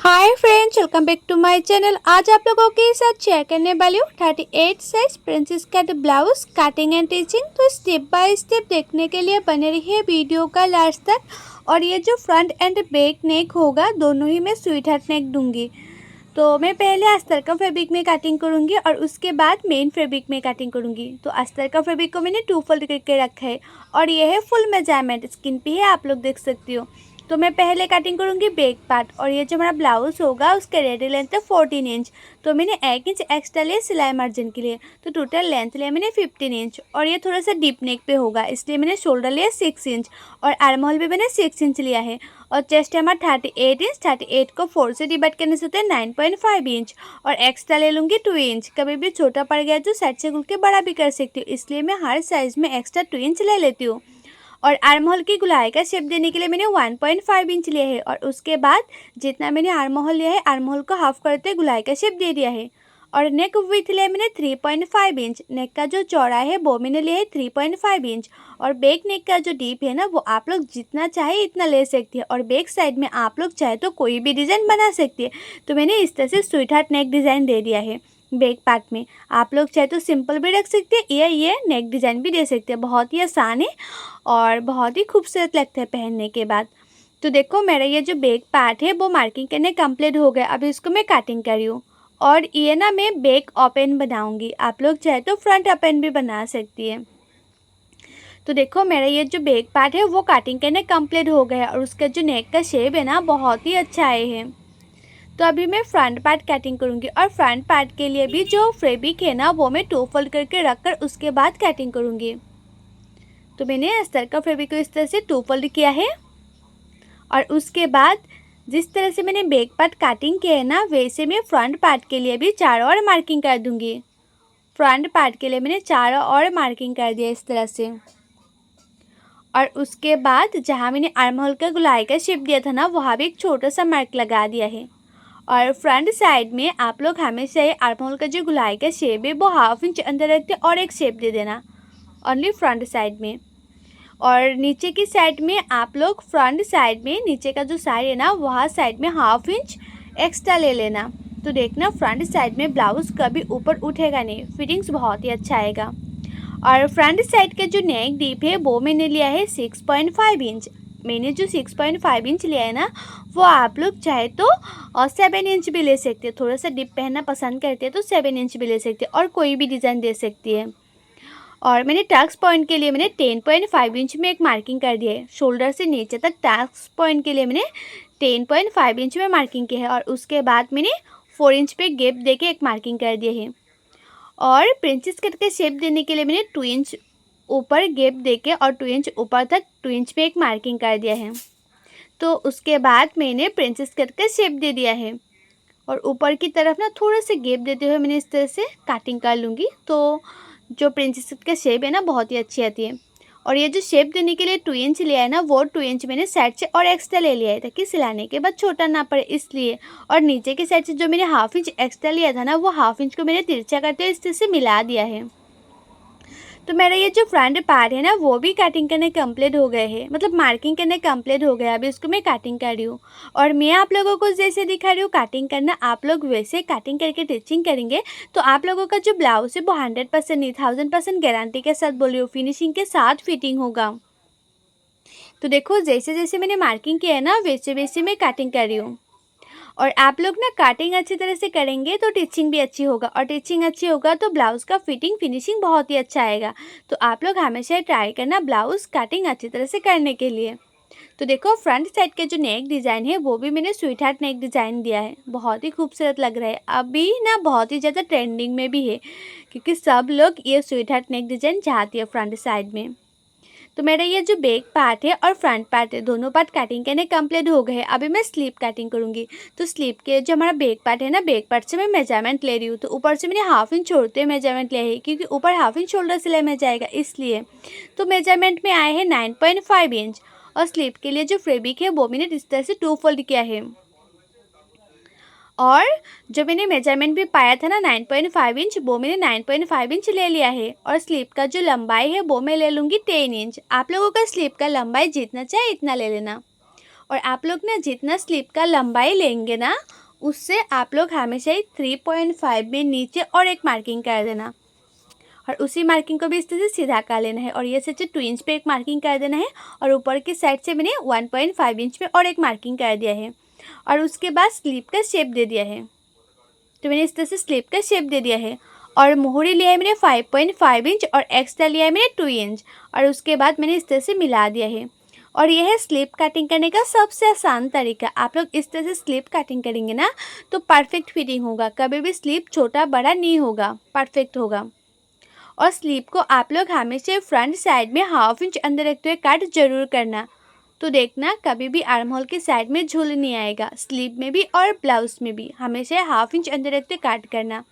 Hi friends, welcome back to my channel. आज आप लोगों के साथ शेयर करने वाली हूँ 38 size princess cut blouse cutting and teaching. तो स्टेप बाय स्टेप देखने के लिए बने रहिए वीडियो का लास्ट तक। और ये जो फ्रंट एंड बैक नेक होगा दोनों ही मैं स्वीट हार्ट नेक दूंगी। तो मैं पहले अस्तर का फैब्रिक में कटिंग करूँगी और उसके बाद मेन फैब्रिक में कटिंग करूँगी। तो अस्तर का फैब्रिक को मैंने 2 फोल्ड करके रखा है और ये है फुल मेजरमेंट, स्किन पे है, आप लोग देख सकती हो। तो मैं पहले कटिंग करूँगी बैक पार्ट। और ये जो हमारा ब्लाउज होगा उसके रेडी लेंथ है 14 इंच। तो मैंने 1 इंच एक्स्ट्रा लिया सिलाई मार्जिन के लिए। तो टोटल लेंथ लिया मैंने 15 इंच। और ये थोड़ा सा डीप नेक पे होगा इसलिए मैंने शोल्डर लिया 6 इंच और आर्म होल भी मैंने 6 इंच लिया है। और चेस्ट है हमारा 38 इंच। 38 को 4 से डिवाइड करने से होता है 9.5 इंच। और एक्स्ट्रा ले लूँगी 2 इंच। कभी भी छोटा पड़ गया तो साइड से खुल के बड़ा भी कर सकती हूँ, इसलिए मैं हर साइज़ में एक्स्ट्रा 2 इंच ले लेती हूँ। और आर्म होल की गुलाई का शेप देने के लिए मैंने 1.5 इंच लिया है। और उसके बाद जितना मैंने आर्म होल लिया है आर्म होल को हाफ करते गुलाई का शेप दे दिया है। और नेक विथ लिया मैंने 3.5 इंच। नेक का जो चौड़ा है वो मैंने लिया है 3.5 इंच। और बैक नेक का जो डीप है ना वो आप लोग जितना चाहे इतना ले सकती है। और बैक साइड में आप लोग चाहे तो कोई भी डिज़ाइन बना सकती है। तो मैंने इस तरह से स्वीट हार्ट नेक डिज़ाइन दे दिया है। बैक पार्ट में आप लोग चाहे तो सिंपल भी रख सकते हैं या ये नेक डिज़ाइन भी दे सकते हैं। बहुत ही आसान है और बहुत ही खूबसूरत लगता है पहनने के बाद। तो देखो मेरा ये जो बैक पार्ट है वो मार्किंग करने कंप्लीट हो गया। अभी इसको मैं कटिंग कर रही हूँ। और ये ना मैं बैक ओपन बनाऊंगी, आप लोग चाहे तो फ्रंट ओपन भी बना सकती है। तो देखो मेरा ये जो बैक पार्ट है वो कटिंग करने कंप्लीट हो गया और उसका जो नेक का शेप है ना बहुत ही अच्छा आए है। तो अभी मैं फ्रंट पार्ट कटिंग करूँगी। और फ्रंट पार्ट के लिए भी जो फैब्रिक है ना वो मैं 2 फोल्ड करके रख कर उसके बाद कटिंग करूँगी। तो मैंने अस्तर का फैब्रिक को इस तरह से 2 फोल्ड किया है। और उसके बाद जिस तरह से मैंने बैक पार्ट कटिंग किया है ना वैसे मैं फ्रंट पार्ट के लिए भी चारों ओर मार्किंग कर दूँगी। फ्रंट पार्ट के लिए मैंने चारों ओर मार्किंग कर दिया इस तरह से। और उसके बाद जहाँ मैंने आर्म होल का गुलाई का शेप दिया था ना वहाँ भी एक छोटा सा मार्क लगा दिया है। और फ्रंट साइड में आप लोग हमेशा ये आर्म होल का जो गुलाई का शेप है वो 1/2 इंच अंदर रखते और एक शेप दे देना ओनली फ्रंट साइड में। और नीचे की साइड में आप लोग फ्रंट साइड में नीचे का जो साइड है ना वहाँ साइड में 1/2 इंच एक्स्ट्रा ले लेना। तो देखना फ्रंट साइड में ब्लाउज कभी ऊपर उठेगा नहीं, फिटिंग्स बहुत ही अच्छा आएगा। और फ्रंट साइड का जो नेक डीप है वो मैंने लिया है 6.5 इंच। मैंने जो 6.5 इंच लिया है ना वो आप लोग चाहे तो 7 इंच भी ले सकते हैं। थोड़ा सा डीप पहनना पसंद करते हैं तो 7 इंच भी ले सकते हैं और कोई भी डिज़ाइन दे सकती है। और मैंने टक्स पॉइंट के लिए मैंने 10.5 इंच में एक मार्किंग कर दिया है। शोल्डर से नीचे तक टक्स पॉइंट के लिए मैंने 10.5 इंच में मार्किंग की है। और उसके बाद मैंने 4 इंच पे गैप देके एक मार्किंग कर दिया है। और प्रिंसेस कट के शेप देने के लिए मैंने 2 इंच ऊपर गैप देके और 2 इंच ऊपर तक 2 इंच पे एक मार्किंग कर दिया है। तो उसके बाद मैंने प्रिंसेस कट का शेप दे दिया है। और ऊपर की तरफ ना थोड़ा सा गैप देते हुए मैंने इस तरह से कटिंग कर लूँगी। तो जो प्रिंसेस कट का शेप है ना बहुत ही अच्छी आती है। और ये जो शेप देने के लिए 2 इंच लिया है ना वो 2 इंच मैंने साइड से और एक्स्ट्रा ले लिया है ताकि सिलाने के बाद छोटा ना पड़े इसलिए। और नीचे के साइड से जो मैंने 1/2 इंच एक्स्ट्रा लिया था ना वो 1/2 इंच को मैंने तिरछा करते हुए इस तरह से मिला दिया है। तो मेरा ये जो फ्रंट पार्ट है ना वो भी कटिंग करने कंप्लीट हो गए हैं, मतलब मार्किंग करने कंप्लीट हो गया। अभी इसको मैं कटिंग कर रही हूँ। और मैं आप लोगों को जैसे दिखा रही हूँ कटिंग करना, आप लोग वैसे कटिंग करके टिचिंग करेंगे तो आप लोगों का जो ब्लाउज है वो 100% नहीं 1000% गारंटी के साथ बोल रही हूँ फिनिशिंग के साथ फिटिंग होगा। तो देखो जैसे जैसे मैंने मार्किंग किया है ना वैसे वैसे मैं कटिंग कर रही हूँ। और आप लोग ना कटिंग अच्छी तरह से करेंगे तो टिचिंग भी अच्छी होगा और टिचिंग अच्छी होगा तो ब्लाउज़ का फिटिंग फिनिशिंग बहुत ही अच्छा आएगा। तो आप लोग हमेशा ट्राई करना ब्लाउज़ कटिंग अच्छी तरह से करने के लिए। तो देखो फ्रंट साइड का जो नेक डिज़ाइन है वो भी मैंने स्वीट हार्ट नेक डिज़ाइन दिया है, बहुत ही खूबसूरत लग रहा है। अभी ना बहुत ही ज़्यादा ट्रेंडिंग में भी है क्योंकि सब लोग ये स्वीट हार्ट नेक डिज़ाइन चाहती है फ्रंट साइड में। तो मेरा ये जो बैक पार्ट है और फ्रंट पार्ट है दोनों पार्ट कटिंग करने कंप्लीट हो गए हैं। अभी मैं स्लीव कटिंग करूँगी। तो स्लीव के जो हमारा बैक पार्ट है ना बैक पार्ट से मैं मेजरमेंट ले रही हूँ। तो ऊपर से मैंने 1/2 इंच छोड़ते हुए मेजरमेंट लिया है क्योंकि ऊपर 1/2 इंच शोल्डर सिलाई में जाएगा इसलिए। तो मेजरमेंट में आए हैं 9.5 इंच। और स्लीव के लिए जो फैब्रिक है वो मैंने इस तरह से 2 फोल्ड किया है। और जो मैंने मेजरमेंट भी पाया था ना 9.5 इंच वो मैंने 9.5 इंच ले लिया है। और स्लीव का जो लंबाई है वो मैं ले लूँगी 10 इंच। आप लोगों का स्लीव का लंबाई जितना चाहे इतना ले लेना। और आप लोग ना जितना स्लीव का लंबाई लेंगे ना उससे आप लोग हमेशा ही 3.5 में नीचे और एक मार्किंग कर देना और उसी मार्किंग को भी इस तरह से सीधा कर लेना है। और ये सच्चे 2 इंच पे एक मार्किंग कर देना है और ऊपर की साइड से मैंने 1.5 इंच पे और एक मार्किंग कर दिया है। और उसके बाद स्लीव का शेप दे दिया है। तो मैंने इस तरह से स्लीव का शेप दे दिया है और मोहरी लिया है मैंने 5.5 इंच और एक्स्ट्रा लिया है मैंने 2 इंच और उसके बाद मैंने इस तरह से मिला दिया है। और यह है स्लीव कटिंग करने का सबसे आसान तरीका। आप लोग इस तरह से स्लीव कटिंग करेंगे ना तो परफेक्ट फिटिंग होगा, कभी भी स्लीव छोटा बड़ा नहीं होगा, परफेक्ट होगा। और स्लीव को आप लोग हमेशा फ्रंट साइड में 1/2 इंच अंदर रखते हुए कट जरूर करना। तो देखना कभी भी आर्म होल की साइड में झूल नहीं आएगा, स्लीव में भी और ब्लाउज में भी हमेशा 1/2 इंच अंदर रखते कट करना।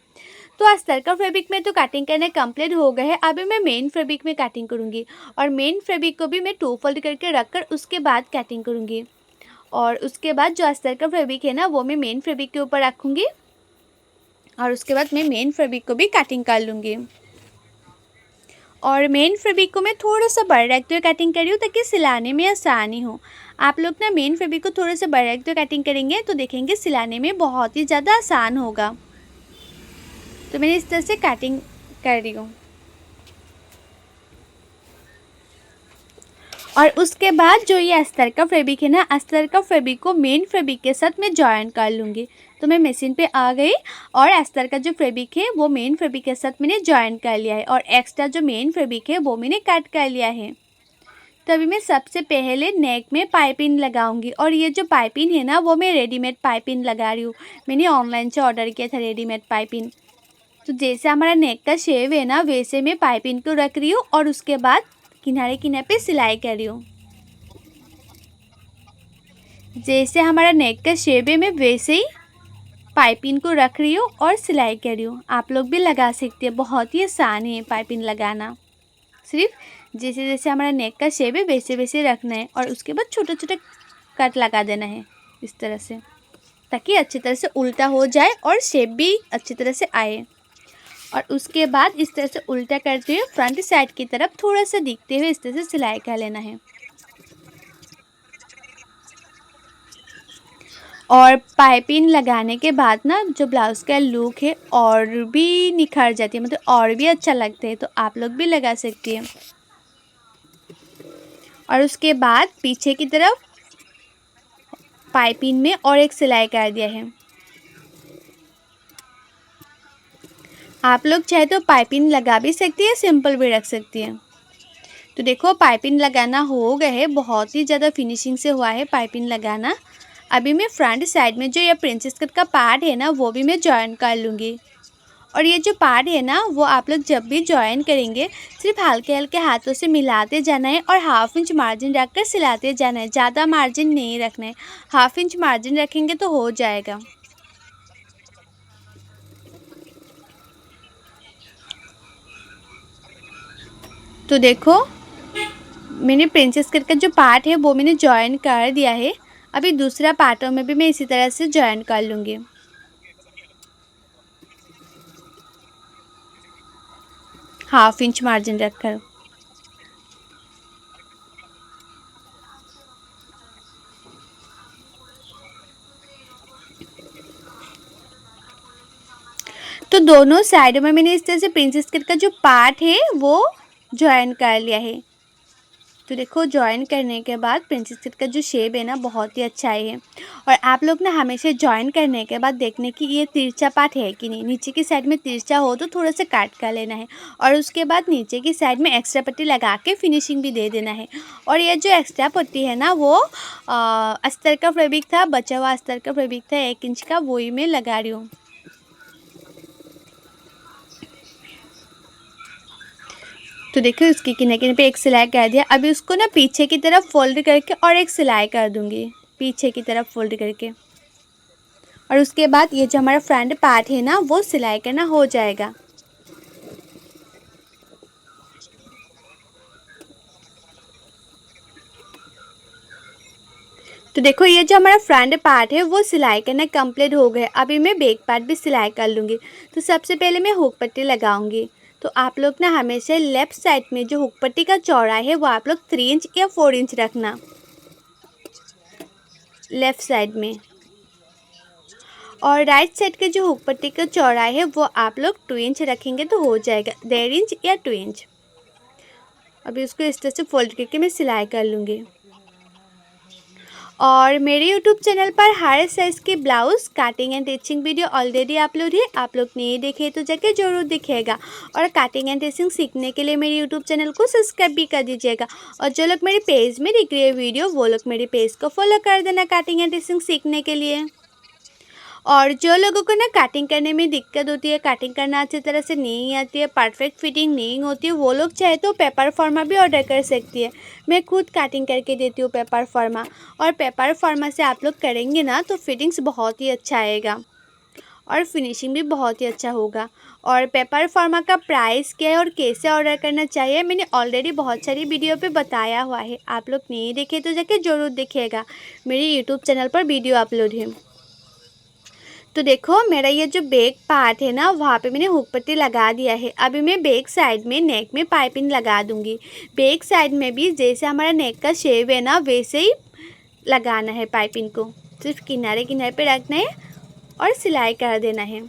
तो अस्तर का फैब्रिक में तो कटिंग करना कंप्लीट हो गया है। अभी मैं मेन फैब्रिक में कटिंग करूँगी और मेन फैब्रिक को भी मैं 2 फोल्ड करके रखकर उसके बाद कटिंग करूँगी। और उसके बाद जो अस्तर का फैब्रिक है ना वो मैं मेन फैब्रिक के ऊपर रखूँगी और उसके बाद मैं मेन फैब्रिक को भी कटिंग कर लूँगी। और मेन फैब्रिक को मैं थोड़ा सा बड़ा रखते हुए कटिंग कर रही हूँ ताकि सिलाने में आसानी हो। आप लोग ना मेन फैब्रिक को थोड़ा सा बड़ा रखते हुए कटिंग करेंगे तो देखेंगे सिलाने में बहुत ही ज़्यादा आसान होगा। तो मैंने इस तरह से कटिंग कर रही हूँ और उसके बाद जो ये अस्तर का फैब्रिक है ना, अस्तर का फैब्रिक को मेन फैब्रिक के साथ मैं जॉइन कर लूँगी। तो मैं मशीन पे आ गई और अस्तर का जो फैब्रिक है वो मेन फैब्रिक के साथ मैंने जॉइन कर लिया है और एक्स्ट्रा जो मेन फैब्रिक है वो मैंने कट कर लिया है। तभी मैं सबसे पहले नेक में पाइपिंग लगाऊंगी और ये जो पाइपिंग है ना वो मैं रेडीमेड पाइपिंग लगा रही हूँ। मैंने ऑनलाइन से ऑर्डर किया था रेडीमेड पाइपिंग। तो जैसे हमारा नेक का शेप है ना वैसे मैं पाइपिंग को रख रही हूँ और उसके बाद किनारे किनारे पे सिलाई कर रही हूँ। जैसे हमारा नेक का शेप है मैं वैसे ही पाइपिंग को रख रही हूँ और सिलाई कर रही हूँ। आप लोग भी लगा सकते हैं, बहुत ही आसान है पाइपिंग लगाना। सिर्फ जैसे जैसे हमारा नेक का शेप है वैसे वैसे रखना है और उसके बाद छोटे छोटे कट लगा देना है इस तरह से ताकि अच्छी तरह से उल्टा हो जाए और शेप भी अच्छी तरह से आए। और उसके बाद इस तरह से उल्टा करते हुए फ्रंट साइड की तरफ थोड़ा सा दिखते हुए इस तरह से सिलाई कर लेना है। और पाइपिंग लगाने के बाद ना जो ब्लाउज़ का लुक है और भी निखर जाती है, मतलब और भी अच्छा लगता है। तो आप लोग भी लगा सकती हैं। और उसके बाद पीछे की तरफ पाइपिंग में और एक सिलाई कर दिया है। आप लोग चाहे तो पाइपिंग लगा भी सकती है, सिंपल भी रख सकती है। तो देखो पाइपिंग लगाना हो गया है, बहुत ही ज़्यादा फिनिशिंग से हुआ है पाइपिंग लगाना। अभी मैं फ्रंट साइड में जो ये प्रिंसेस कट का पार्ट है ना वो भी मैं जॉइन कर लूँगी। और ये जो पार्ट है ना वो आप लोग जब भी जॉइन करेंगे सिर्फ हल्के हल्के हाथों से मिलाते जाना है और 1/2 इंच मार्जिन रखकर सिलाते जाना है, ज़्यादा मार्जिन नहीं रखना है। 1/2 इंच मार्जिन रखेंगे तो हो जाएगा। तो देखो मैंने प्रिंसेस कट का जो पार्ट है वो मैंने जॉइन कर दिया है। अभी दूसरा पार्टों में भी मैं इसी तरह से जॉइन कर लूँगी। 1/2 इंच मार्जिन रखकर। तो दोनों साइडों में मैंने इस तरह से प्रिंसेस कट का जो पार्ट है वो जॉइन कर लिया है। तो देखो जॉइन करने के बाद प्रिंसेस कट का जो शेप है ना बहुत ही अच्छा है। और आप लोग ना हमेशा जॉइन करने के बाद देखने कि ये तिरछा पार्ट है कि नहीं। नीचे की साइड में तिरछा हो तो थोड़ा सा काट कर लेना है और उसके बाद नीचे की साइड में एक्स्ट्रा पट्टी लगा के फिनिशिंग भी दे देना है। और ये जो एक्स्ट्रा पट्टी है ना वो अस्तर का फैब्रिक था, बचा हुआ अस्तर का फैब्रिक था 1 इंच का, वही मैं लगा रही हूँ। तो देखो इसके किनारे किनारे पे एक सिलाई कर दिया। अभी उसको ना पीछे की तरफ फोल्ड करके और एक सिलाई कर दूंगी पीछे की तरफ फोल्ड करके। और उसके बाद ये जो हमारा फ्रंट पार्ट है ना वो सिलाई करना हो जाएगा। तो देखो ये जो हमारा फ्रंट पार्ट है वो सिलाई करना कंप्लीट हो गया। अभी मैं बैक पार्ट भी सिलाई कर लूँगी। तो सबसे पहले मैं हुक पट्टी लगाऊंगी। तो आप लोग ना हमेशा लेफ़्ट साइड में जो हुक पट्टी का चौड़ाई है वो आप लोग 3 इंच या 4 इंच रखना। लेफ़्ट साइड में। और राइट साइड के जो हुक पट्टी का चौड़ाई है वो आप लोग 2 इंच रखेंगे तो हो जाएगा, 1.5 इंच या 2 इंच। अभी उसको इस तरह से फोल्ड करके मैं सिलाई कर लूँगी। और मेरे यूट्यूब चैनल पर हर साइज़ के blouse cutting and teaching video already upload है, आप लोग नहीं देखे तो जाके ज़रूर दिखेगा। और कटिंग एंड टिचिंग सीखने के लिए मेरे यूट्यूब चैनल को सब्सक्राइब भी कर दीजिएगा। और जो लोग मेरे पेज में देख रहे हैं वीडियो, वो लोग मेरे पेज को फॉलो कर देना कटिंग एंड टिचिंग सीखने के लिए। और जो लोगों को ना कटिंग करने में दिक्कत होती है, कटिंग करना अच्छी तरह से नहीं आती है, परफेक्ट फिटिंग नहीं होती है, वो लोग चाहे तो पेपर फॉर्मा भी ऑर्डर कर सकती है। मैं खुद कटिंग करके देती हूँ पेपर फॉर्मा। और पेपर फॉर्मा से आप लोग करेंगे ना तो फिटिंग्स बहुत ही अच्छा आएगा और फिनिशिंग भी बहुत ही अच्छा होगा। और पेपर फॉर्मा का प्राइस क्या है और कैसे ऑर्डर करना चाहिए मैंने ऑलरेडी बहुत सारी वीडियो पे बताया हुआ है, आप लोग नहीं देखे तो जाके ज़रूर देखिएगा, मेरे यूट्यूब चैनल पर वीडियो अपलोड है। तो देखो मेरा ये जो बैक पार्ट है ना, वहाँ पे मैंने हुक पट्टी लगा दिया है। अभी मैं बैक साइड में नेक में पाइपिंग लगा दूँगी। बैक साइड में भी जैसे हमारा नेक का शेप है ना, वैसे ही लगाना है पाइपिंग को, सिर्फ किनारे किनारे पे रखना है और सिलाई कर देना है।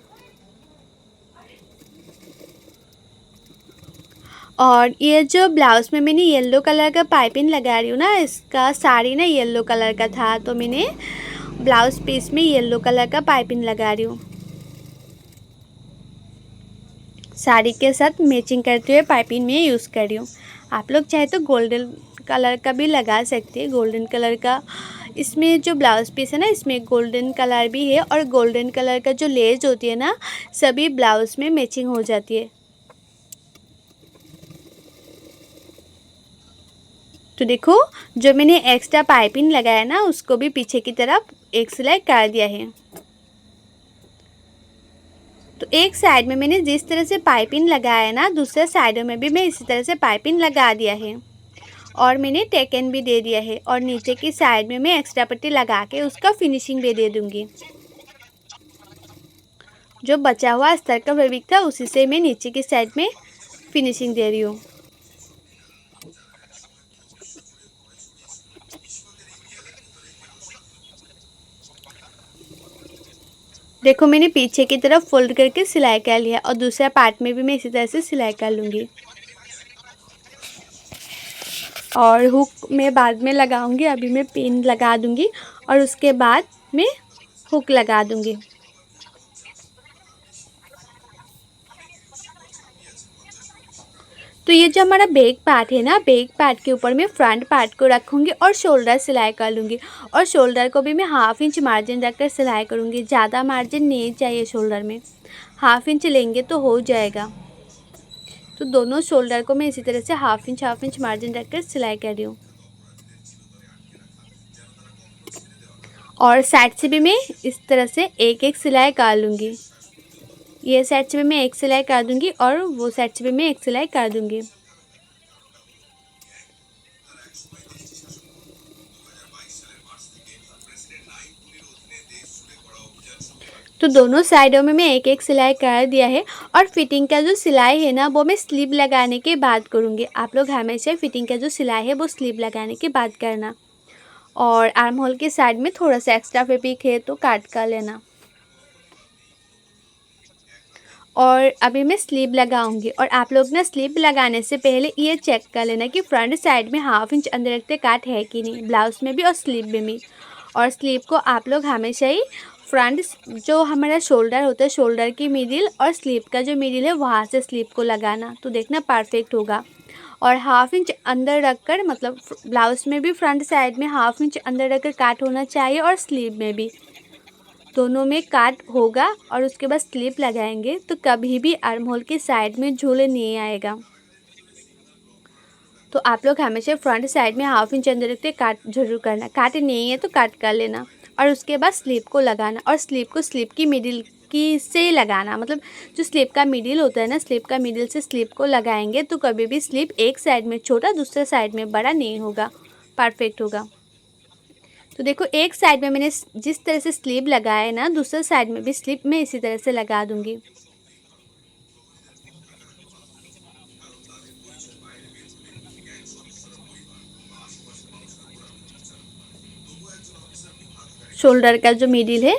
और ये जो ब्लाउज़ में मैंने येलो कलर का पाइपिंग लगा रही हूँ ना, इसका साड़ी ना येलो कलर का था, तो मैंने ब्लाउज़ पीस में येलो कलर का पाइपिंग लगा रही हूँ। साड़ी के साथ मैचिंग करते हुए पाइपिंग में यूज़ कर रही हूँ। आप लोग चाहे तो गोल्डन कलर का भी लगा सकते हैं, गोल्डन कलर का। इसमें जो ब्लाउज़ पीस है ना, इसमें गोल्डन कलर भी है और गोल्डन कलर का जो लेस होती है ना, सभी ब्लाउज़ में मैचिंग हो जाती है। तो देखो जो मैंने एक्स्ट्रा पाइपिंग लगाया ना, उसको भी पीछे की तरफ एक सिलाई कर दिया है। तो एक साइड में मैंने जिस तरह से पाइपिंग लगाया है ना, दूसरे साइडों में भी मैं इसी तरह से पाइपिंग लगा दिया है। और मैंने टेकन भी दे दिया है और नीचे की साइड में मैं एक्स्ट्रा पट्टी लगा के उसका फिनिशिंग भी दे दूँगी। जो बचा हुआ अस्तर का फैब्रिक था उसी से मैं नीचे की साइड में फिनिशिंग दे रही हूँ। देखो मैंने पीछे की तरफ फोल्ड करके सिलाई कर लिया और दूसरा पार्ट में भी मैं इसी तरह से सिलाई कर लूँगी। और हुक मैं बाद में लगाऊंगी, अभी मैं पिन लगा दूंगी और उसके बाद मैं हुक लगा दूंगी। तो ये जो हमारा बैक पार्ट है ना, बैक पार्ट के ऊपर मैं फ्रंट पार्ट को रखूँगी और शोल्डर सिलाई कर लूँगी। और शोल्डर को भी मैं 1/2 इंच मार्जिन रखकर सिलाई करूँगी, ज़्यादा मार्जिन नहीं चाहिए शोल्डर में, 1/2 इंच लेंगे तो हो जाएगा। तो दोनों शोल्डर को मैं इसी तरह से 1/2 इंच मार्जिन रखकर सिलाई कर रही हूँ। और साइड से भी मैं इस तरह से एक एक सिलाई कर लूँगी। ये साइड से भी मैं एक सिलाई कर दूँगी और वो साइड से भी मैं एक सिलाई कर दूँगी। तो दोनों साइडों में मैं एक एक सिलाई कर दिया है। और फिटिंग का जो सिलाई है ना, वो मैं स्लीव लगाने के बाद करूँगी। आप लोग हमेशा फिटिंग का जो सिलाई है वो स्लीव लगाने के बाद करना। और आर्म होल के साइड में थोड़ा सा एक्स्ट्रा फैब्रिक है तो काट कर लेना। और अभी मैं स्लीव लगाऊंगी। और आप लोग ना स्लीव लगाने से पहले ये चेक कर लेना कि फ्रंट साइड में 1/2 इंच अंदर रखते काट है कि नहीं, ब्लाउज में भी और स्लीव में भी। और स्लीव को आप लोग हमेशा ही फ्रंट जो हमारा शोल्डर होता है, शोल्डर की मिडिल और स्लीव का जो मिडिल है वहाँ से स्लीव को लगाना, तो देखना परफेक्ट होगा। और 1/2 इंच अंदर रखकर, मतलब ब्लाउज में भी फ्रंट साइड में 1/2 इंच अंदर रखकर काट होना चाहिए और स्लीव में भी, दोनों में काट होगा। और उसके बाद स्लिप लगाएंगे तो कभी भी आर्म होल के साइड में झूल नहीं आएगा। तो आप लोग हमेशा फ्रंट साइड में 1/2 इंच अंदर रखते काट जरूर करना, काट नहीं है तो काट कर लेना। और उसके बाद स्लिप को लगाना और स्लिप को स्लिप की मिडिल की से लगाना, मतलब जो स्लिप का मिडिल होता है ना, स्लिप का मिडिल से स्लिप को लगाएंगे तो कभी भी स्लिप एक साइड में छोटा दूसरे साइड में बड़ा नहीं होगा, परफेक्ट होगा। तो देखो एक साइड में मैंने जिस तरह से स्लीव लगाया है ना, दूसरे साइड में भी स्लीव मैं इसी तरह से लगा दूंगी। शोल्डर का जो मिडिल है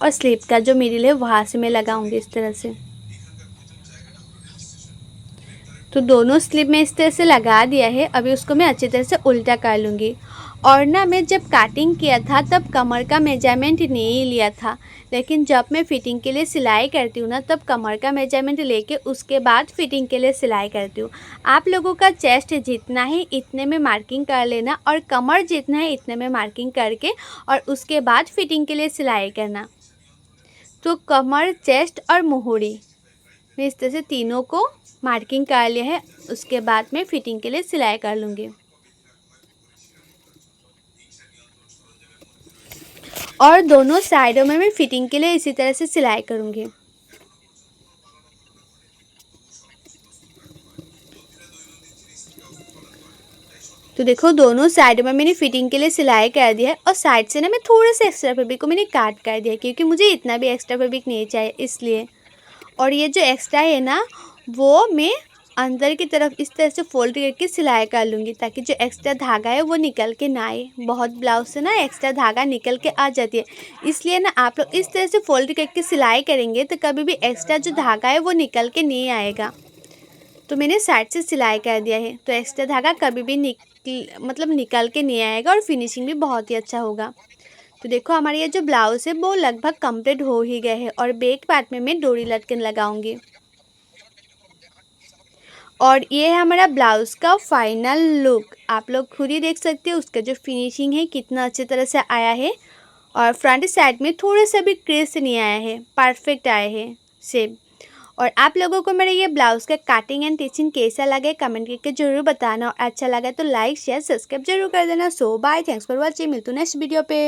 और स्लीव का जो मिडिल है वहाँ से मैं लगाऊंगी इस तरह से। तो दोनों स्लीव में इस तरह से लगा दिया है। अभी उसको मैं अच्छी तरह से उल्टा कर लूँगी। और ना मैं जब काटिंग किया था तब कमर का मेजरमेंट नहीं लिया था, लेकिन जब मैं फ़िटिंग के लिए सिलाई करती हूँ ना तब कमर का मेजरमेंट लेके उसके बाद फ़िटिंग के लिए सिलाई करती हूँ। आप लोगों का चेस्ट जितना है इतने में मार्किंग कर लेना और कमर जितना है इतने में मार्किंग करके और उसके बाद फ़िटिंग के लिए सिलाई करना। तो कमर, चेस्ट और मुहूरी मैं इस तरह से तीनों को मार्किंग कर लिया है। उसके बाद मैं फ़िटिंग के लिए सिलाई कर लूँगी। और दोनों साइडों में मैं फ़िटिंग के लिए इसी तरह से सिलाई करूँगी। तो देखो दोनों साइड में मैंने फ़िटिंग के लिए सिलाई कर दिया है और साइड से ना मैं थोड़े से एक्स्ट्रा फैब्रिक को मैंने काट कर दिया क्योंकि मुझे इतना भी एक्स्ट्रा फैब्रिक नहीं चाहिए इसलिए। और ये जो एक्स्ट्रा है ना वो मैं अंदर की तरफ इस तरह से फोल्ड करके सिलाई कर लूँगी ताकि जो एक्स्ट्रा धागा है वो निकल के ना आए। बहुत ब्लाउज से ना एक्स्ट्रा धागा निकल के आ जाती है, इसलिए ना आप लोग इस तरह से फोल्ड करके सिलाई करेंगे तो कभी भी एक्स्ट्रा जो धागा है वो निकल के नहीं आएगा। तो मैंने साइड से सिलाई कर दिया है तो एक्स्ट्रा धागा कभी भी निकल के नहीं आएगा और फिनिशिंग भी बहुत ही अच्छा होगा। तो देखो हमारा ये जो ब्लाउज़ है वो लगभग कंप्लीट हो ही गया है और बैक पार्ट में मैं डोरी लटकन लगाऊंगी। और ये है हमारा ब्लाउज़ का फाइनल लुक। आप लोग खुद ही देख सकते हो उसका जो फिनिशिंग है कितना अच्छी तरह से आया है। और फ्रंट साइड में थोड़ा सा भी क्रेस नहीं आया है, परफेक्ट आया है शेप। और आप लोगों को मेरा ये ब्लाउज़ का कटिंग एंड टिचिंग कैसा लगे कमेंट करके जरूर बताना और अच्छा लगा तो लाइक शेयर सब्सक्राइब जरूर कर देना। सो बाय, थैंक्स फॉर वॉचिंग, मिलते हैं नेक्स्ट वीडियो पे।